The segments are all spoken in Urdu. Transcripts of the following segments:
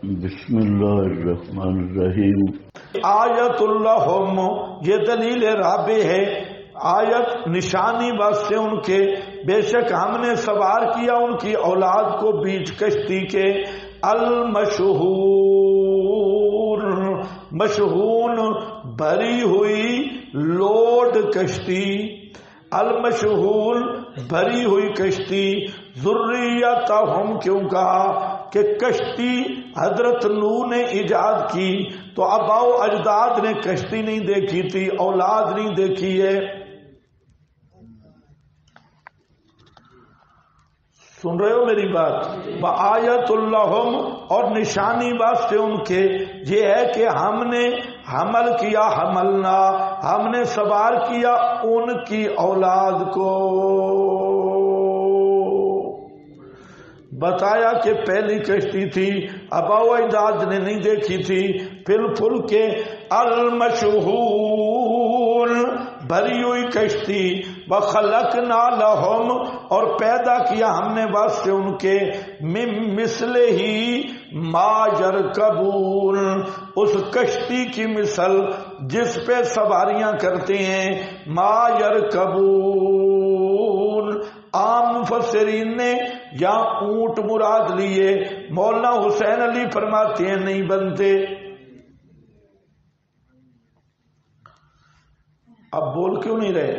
بسم اللہ الرحمن الرحیم۔ آیت اللہم، یہ دلیل رابع ہے، آیت نشانی واسطے ان کے، بے شک ہم نے سوار کیا ان کی اولاد کو بیچ کشتی کے، المشہور، مشہون بھری ہوئی لوڈ کشتی، المشہور بھری ہوئی کشتی، ذریتہم کیوں کہا کہ کشتی حضرت نوح نے ایجاد کی تو آباء و اجداد نے کشتی نہیں دیکھی تھی، اولاد نہیں دیکھی ہے۔ سن رہے ہو میری بات؟ بآیت اللہم، اور نشانی واسطے ان کے یہ ہے کہ ہم نے حمل کیا، حملنا، ہم نے سوار کیا ان کی اولاد کو۔ بتایا کہ پہلی کشتی تھی، آباء و اجداد نے نہیں دیکھی تھی، پھر پھل کے المشہور بھری ہوئی کشتی، وخلقنا لہم، اور پیدا کیا ہم نے واسطے ان کے، من مثلہ ما یرکبون، اس کشتی کی مثل جس پہ سواریاں کرتے ہیں، ما یرکبون۔ عام مفسرین نے یا اونٹ مراد لیے، مولانا حسین علی فرماتے ہیں نہیں بنتے۔ اب بول کیوں نہیں رہے؟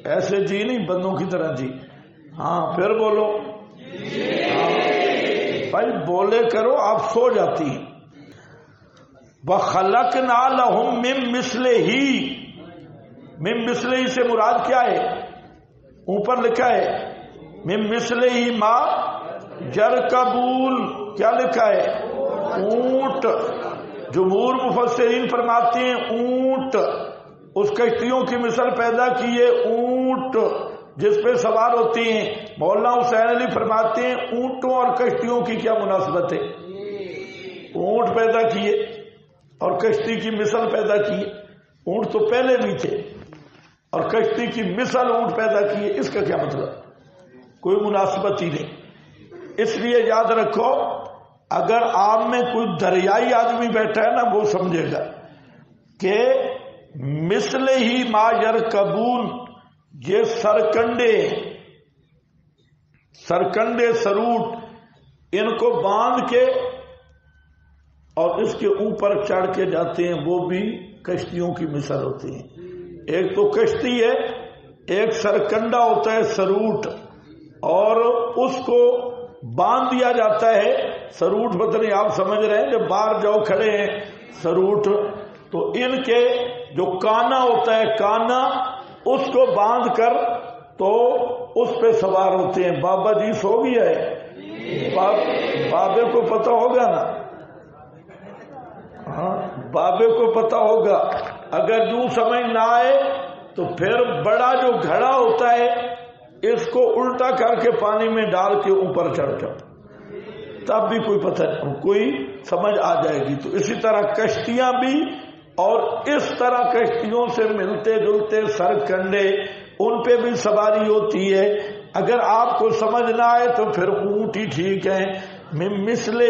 ایسے جی نہیں، بندوں کی طرح جی، ہاں پھر بولو، ہاں بھائی بولے کرو، آپ سو جاتی ہیں۔ وَخَلَقْنَا لَهُم مِّن مِّثْلِهِ، من مثلہ سے مراد کیا ہے؟ اوپر لکھا ہے من مثلہ ما یرکبون، کیا لکھا ہے؟ اونٹ۔ جمہور مفسرین فرماتے ہیں اونٹ، اس کشتیوں کی مثل پیدا کیے اونٹ جس پہ سوار ہوتی ہیں۔ مولانا حسین علی فرماتے ہیں اونٹوں اور کشتیوں کی کیا مناسبت ہے؟ اونٹ پیدا کیے اور کشتی کی مثل پیدا کیے، اونٹ تو پہلے بھی تھے اور کشتی کی مثل اونٹ پیدا کیے، اس کا کیا مطلب؟ کوئی مناسبت ہی نہیں۔ اس لیے یاد رکھو، اگر آپ میں کوئی دریائی آدمی بیٹھا ہے نا، وہ سمجھے گا کہ مثل ہی ما یرکبون، یہ سرکنڈے سروٹ، ان کو باندھ کے اور اس کے اوپر چڑھ کے جاتے ہیں، وہ بھی کشتیوں کی مثل ہوتی ہیں۔ ایک تو کشتی ہے، ایک سرکنڈا ہوتا ہے سروٹ، اور اس کو باندھ دیا جاتا ہے۔ سروٹ پتہ نہیں آپ سمجھ رہے ہیں، جب باہر جاؤ کھڑے ہیں سروٹ، تو ان کے جو کانا ہوتا ہے، کانا اس کو باندھ کر تو اس پہ سوار ہوتے ہیں۔ بابا جی سو گیا ہے، بابے کو پتہ ہوگا نا، ہاں بابے کو پتہ ہوگا۔ اگر یوں سمجھ نہ آئے تو پھر بڑا جو گھڑا ہوتا ہے، اس کو الٹا کر کے پانی میں ڈال کے اوپر چڑھ جاؤ، تب بھی کوئی پتہ نہیں، کوئی سمجھ آ جائے گی۔ تو اسی طرح کشتیاں بھی، اور اس طرح کشتیوں سے ملتے جلتے سرکنڈے، ان پہ بھی سواری ہوتی ہے۔ اگر آپ کو سمجھ نہ آئے تو پھر اونٹ ہی ٹھیک ہے۔ من مثلہ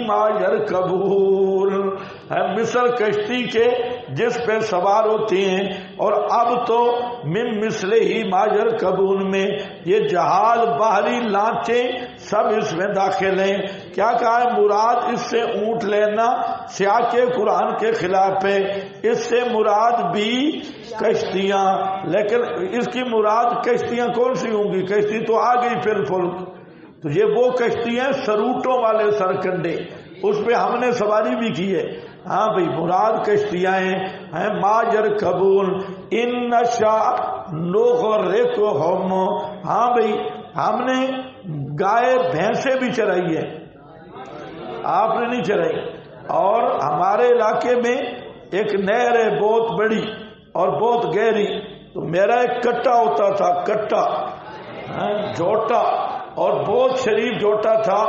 ما یرکبون، مثل کشتی کے جس پہ سوار ہوتی ہیں۔ اور اب تو من مثلہ ما یرکبون میں یہ جہاز، باہری لانچیں سب اس میں داخل ہیں۔ کیا کہا ہے؟ مراد اس سے اونٹ لینا سیاق قرآن کے خلاف ہے، اس سے مراد بھی کشتیاں، لیکن اس کی مراد کشتیاں کون سی ہوں گی؟ کشتی تو آ گئی پھر فلک، تو یہ وہ کشتی ہیں سروٹوں والے سرکنڈے، اس پہ ہم نے سواری بھی کی ہے۔ ہاں بھئی مراد کشتیاں ہیں ما یرکبون، ان نشاء نغرقہم، ہاں بھئی ہم نے گائے بھینسیں بھی چرائی ہے، آپ نے نہیں چرائی۔ اور ہمارے علاقے میں ایک نہر ہے بہت بڑی اور بہت گہری، تو میرا ایک کٹا ہوتا تھا، کٹا جوٹا، اور بہت شریف جوٹا تھا،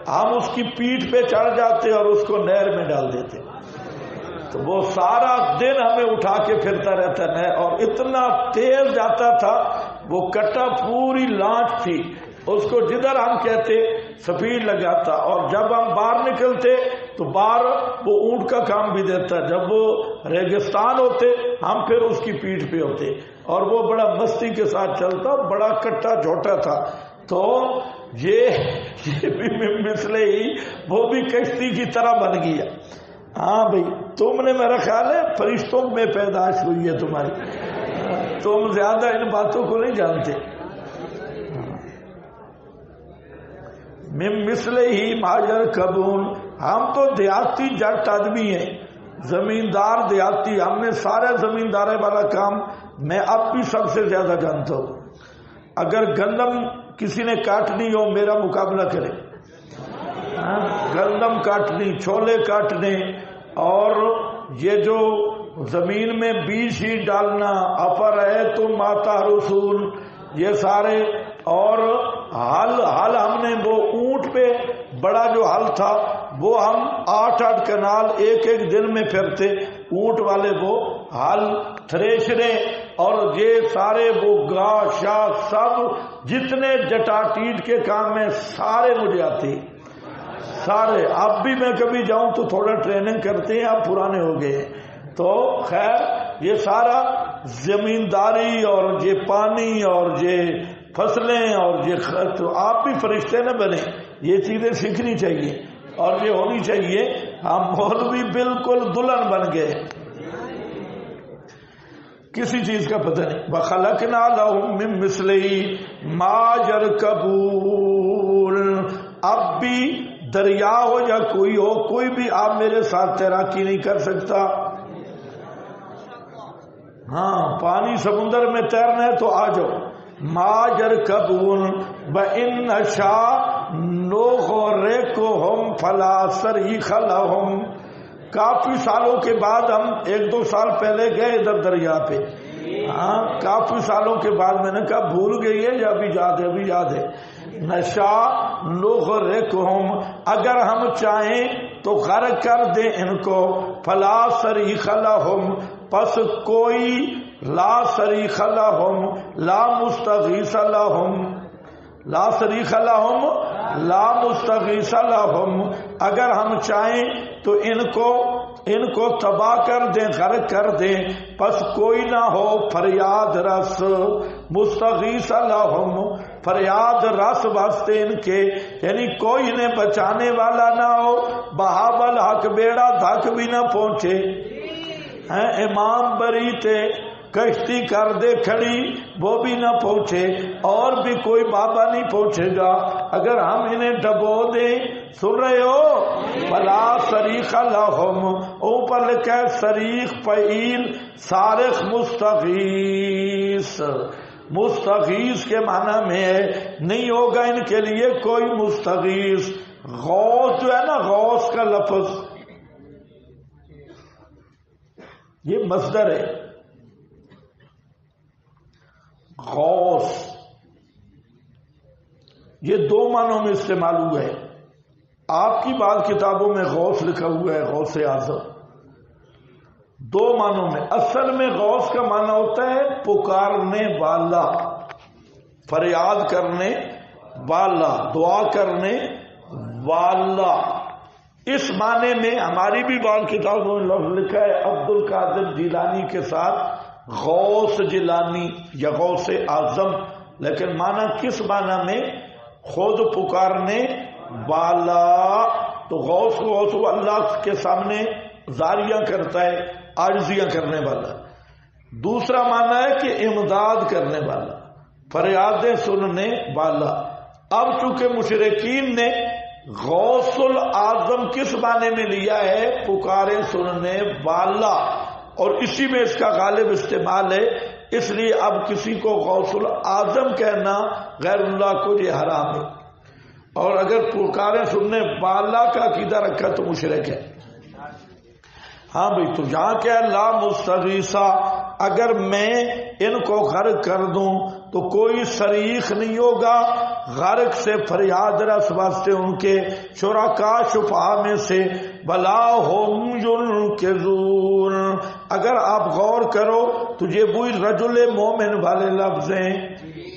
ہم اس کی پیٹھ پہ چڑھ جاتے اور اس کو نہر میں ڈال دیتے، تو وہ سارا دن ہمیں اٹھا کے پھرتا رہتا ہے، اور اتنا تیز جاتا تھا وہ کٹا، پوری لانچ تھی، اس کو جدھر ہم کہتے سفید لگاتا، اور جب ہم باہر نکلتے تو باہر وہ اونٹ کا کام بھی دیتا، جب وہ ریگستان ہوتے ہم پھر اس کی پیٹھ پہ ہوتے، اور وہ بڑا مستی کے ساتھ چلتا، بڑا کٹا جھوٹا تھا۔ تو یہ بھی مثلے ہی وہ بھی کشتی کی طرح بن گیا۔ ہاں بھائی تم نے میرا خیال ہے فرشتوں میں پیدائش ہوئی ہے تمہاری، تم زیادہ ان باتوں کو نہیں جانتے۔ مثلے ہی ماجر کبون، ہم تو دیہاتی جٹ آدمی ہیں، زمیندار دیہاتی، ہم نے سارے زمیندارے والا کام میں اب بھی سب سے زیادہ جانتا ہوں۔ اگر گندم کسی نے کاٹنی ہو میرا مقابلہ کرے، گندم کاٹنی، چھولے کاٹنے، اور یہ جو زمین میں بیج ہی ڈالنا، اپر ہے تم ماتا رسول، یہ سارے، اور ہل ہم نے وہ اونٹ پہ بڑا جو ہل تھا وہ ہم 8 کنال ایک دن میں پھرتے، اونٹ والے وہ ہل، تھریشرے، اور یہ سارے وہ گاہ شاہ سب جتنے جٹاٹیٹ کے کام میں سارے مجھے آتے، سارے۔ اب بھی میں کبھی جاؤں تو تھوڑا ٹریننگ کرتے ہیں، اب پرانے ہو گئے۔ تو خیر یہ سارا زمینداری اور یہ پانی اور یہ فصلیں اور یہ تو آپ بھی فرشتے نہ بنے، یہ چیزیں سیکھنی چاہیے اور یہ ہونی چاہیے۔ ہم مولوی بالکل دلہن بن گئے، کسی چیز کا پتہ نہیں۔ وَخَلَقْنَا لَهُم مِّن مِّثْلِهِ مَا يَرْكَبُونَ، اب بھی دریا ہو یا کوئی ہو، کوئی بھی آپ میرے ساتھ تیراکی نہیں کر سکتا۔ ہاں پانی سمندر میں تیرنا ہے تو آ جاؤ۔ ما يركبون وإن نشاء نغرقهم فلا صريخ لهم، کافی سالوں کے بعد، ہم 1-2 سال پہلے گئے ادھر دریا پہ، ہاں کافی سالوں کے بعد، میں نے کہا بھول گئی ہے یا ابھی یاد ہے؟ ابھی یاد ہے۔ نشاء نغرقهم، اگر ہم چاہیں تو غرق کر دیں ان کو، فلا صریخ لهم، پس کوئی، لا صریخ لهم لا مستغیث لهم، لا صریخ لهم لا مستغیث لهم، اگر ہم چاہیں تو ان کو تباہ کر دیں، غرق کر دیں، پس کوئی نہ ہو فریاد رس، مستغیث لهم، فریاد رس واسطے ان کے، یعنی کوئی انہیں بچانے والا نہ ہو، بہاول حق بیڑا دھک بھی نہ پہنچے۔ امام بری تھے، کشتی کر دے کھڑی، وہ بھی نہ پہنچے، اور بھی کوئی بابا نہیں پہنچے گا اگر ہم انہیں ڈبو دیں۔ سن رہے ہو؟ فلا صریخ لهم، اوپر لکھا ہے صریخ فعیل، صارخ مستغیث، مستغیث کے معنی میں ہے نہیں ہوگا ان کے لیے کوئی مستغیث۔ غوث جو ہے نا، غوث کا لفظ یہ مصدر ہے، غوث، یہ 2 معنوں میں استعمال ہوا ہے۔ آپ کی بعض کتابوں میں غوث لکھا ہوا ہے، غوث اعظم، 2 معنوں میں۔ اصل میں غوث کا معنی ہوتا ہے پکارنے والا، فریاد کرنے والا، دعا کرنے والا۔ اس معنی میں ہماری بھی بعض کتابوں میں لفظ لکھا ہے عبد القادر جیلانی کے ساتھ غوث جیلانی یا غوث اعظم، لیکن معنی کس معنی میں؟ خود پکارنے والا۔ تو غوث اللہ کے سامنے زاریاں کرتا ہے، عاجزیاں کرنے والا۔ دوسرا معنی ہے کہ امداد کرنے والا، فریادیں سننے والا۔ اب چونکہ مشرکین نے غوث الاعظم کس معنی میں لیا ہے؟ پکارے سننے والا، اور اسی میں اس کا غالب استعمال ہے، اس لیے اب کسی کو غوث الاعظم کہنا غیر اللہ کو یہ حرام ہے، اور اگر پکارے سننے والا کا عقیدہ رکھا تو مشرک ہے۔ ہاں بھئی، تو یہاں کیا ہے؟ لا مستغیثہ، اگر میں ان کو غرق کر دوں تو کوئی صریخ نہیں ہوگا غرق سے، فریاد رس واسطے ان کے شرکا شفعاء میں سے، بلا ہم ینکزون۔ اگر آپ غور کرو تو یہ وہی رجل مومن والے لفظ ہیں،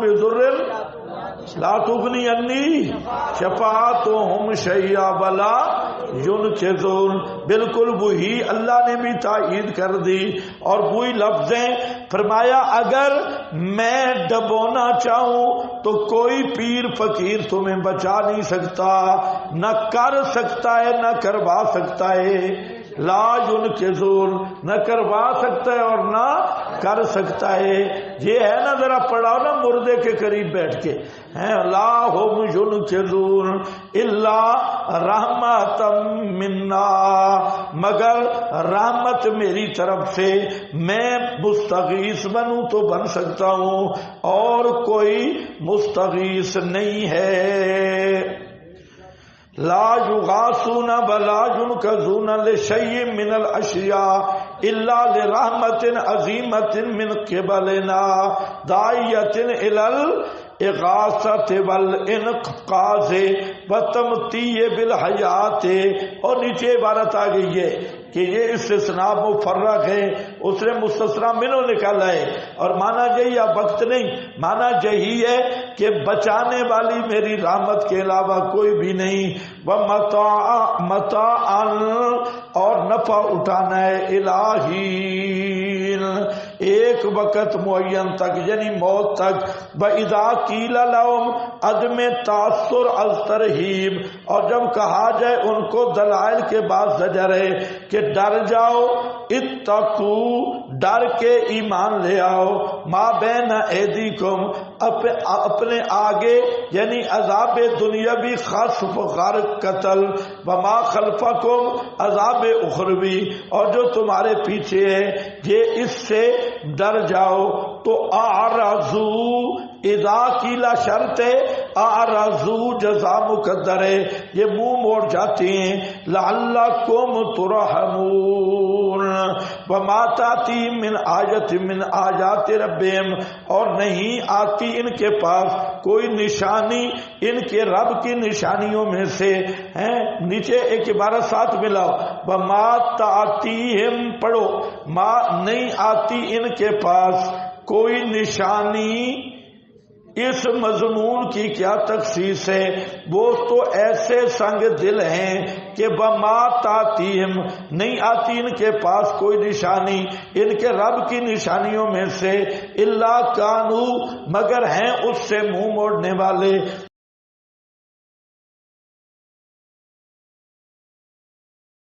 بضر لا تغنی عنی شفاعتهم شیئا ولا ینقذون. بالکل وہی اللہ نے بھی تائید کر دی اور وہی لفظیں فرمایا اگر میں ڈبونا چاہوں تو کوئی پیر فقیر تمہیں بچا نہیں سکتا، نہ کر سکتا ہے نہ کروا سکتا ہے. لا ینقذون، نہ کروا سکتا ہے اور نہ کر سکتا ہے. یہ ہے نا ذرا پڑھاؤ نا مردے کے قریب بیٹھ کے، لا هم ینقذون الا رحمتا منا، مگر رحمت میری طرف سے. میں مستغیث بنوں تو بن سکتا ہوں اور کوئی مستغیث نہیں ہے. لا یغاثون ولا ینقذون لشیء من الاشیاء الا لرحمت عظیمت من قبلنا داعیۃ الی الاغاثۃ والانقاذ وتمتیع بالحیات. اور نیچے عبارت آ گئی ہے کہ یہ استثناء مفرغ ہے، اس نے مستثنی منہ نکالا ہے اور مانا یہی اب وقت نہیں، مانا یہی ہے کہ بچانے والی میری رحمت کے علاوہ کوئی بھی نہیں. متاعا اور نفع اٹھانا ہے الہی ایک وقت معین تک یعنی موت تک. وَإِذَا قِيلَ لَهُمْ عدم تاثر از ترہیب، اور جب کہا جائے ان کو دلائل کے بعد زجر ہے کہ ڈر جاؤ، اتقو ڈر کے ایمان لے آؤ، ما بین ایدیکم اپنے آگے یعنی عذاب دنیاوی خصف غرق قتل، وما خلفکم عذاب اخروی اور جو تمہارے پیچھے ہے یہ اس سے ڈر جاؤ. تو اعرضو اذا قیلا شرط ہے، اعرضو جزا مقدر ہے، یہ منہ موڑ جاتی ہیں. لعلکم ترحمون وما تاتی من آیت من آیات ربہم، اور نہیں آتی ان کے پاس کوئی نشانی ان کے رب کی نشانیوں میں سے ہیں. نیچے ایک عبارت ساتھ ملاؤ، وما تاتیہم پڑھو، ما نہیں آتی ان کے پاس کوئی نشانی. اس مضمون کی کیا تخصیص ہے؟ وہ تو ایسے سنگ دل ہیں کہ وما تاتیہم نہیں آتی ان کے پاس کوئی نشانی ان کے رب کی نشانیوں میں سے، الا کانو مگر ہیں اس سے منہ موڑنے والے،